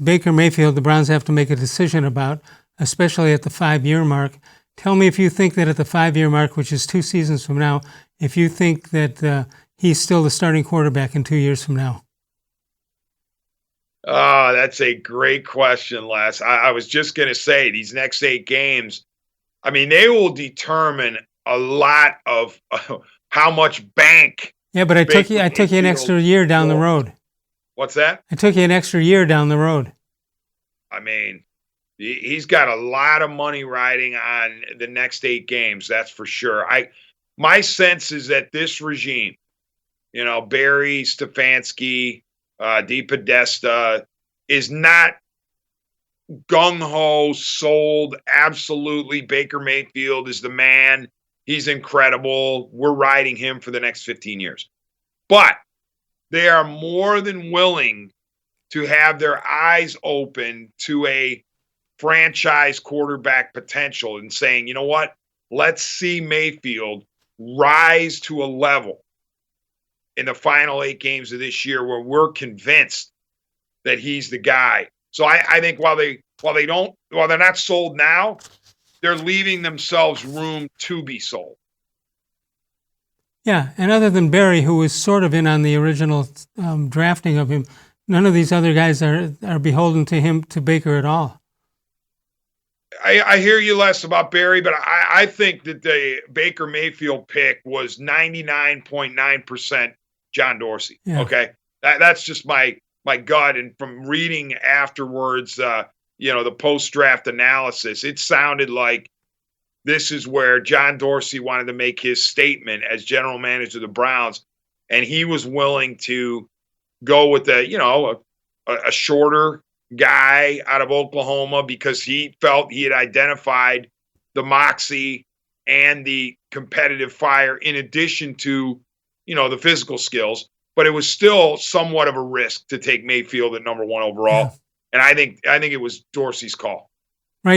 Baker Mayfield, the Browns have to make a decision about, especially at the 5-year mark. Tell me if you think that at the 5-year mark, which is 2 seasons from now, if you think that he's still the starting quarterback in 2 years from now. Oh, that's a great question, Les. I was just going to say these next 8 games, I mean, they will determine a lot of how much bank. Yeah, but I took you an extra year down the road. What's that? I took you an extra year down the road. I mean, he's got a lot of money riding on the next 8 games, that's for sure. My sense is that this regime, Barry, Stefanski, DePodesta, is not gung-ho, sold, absolutely. Baker Mayfield is the man. He's incredible. We're riding him for the next 15 years. But they are more than willing to have their eyes open to a franchise quarterback potential and saying, you know what? Let's see Mayfield rise to a level in the final 8 games of this year where we're convinced that he's the guy. So I think while they're not sold now, they're leaving themselves room to be sold. Yeah, and other than Barry, who was sort of in on the original drafting of him, none of these other guys are beholden to Baker at all. I hear you, Les, about Barry, but I think that the Baker Mayfield pick was 99.9% John Dorsey. Yeah. Okay, that's just my gut, and from reading afterwards, the post-draft analysis, it sounded like this is where John Dorsey wanted to make his statement as general manager of the Browns, and he was willing to go with a shorter guy out of Oklahoma because he felt he had identified the moxie and the competitive fire in addition to, the physical skills. But it was still somewhat of a risk to take Mayfield at number 1 overall. Yeah. And I think it was Dorsey's call.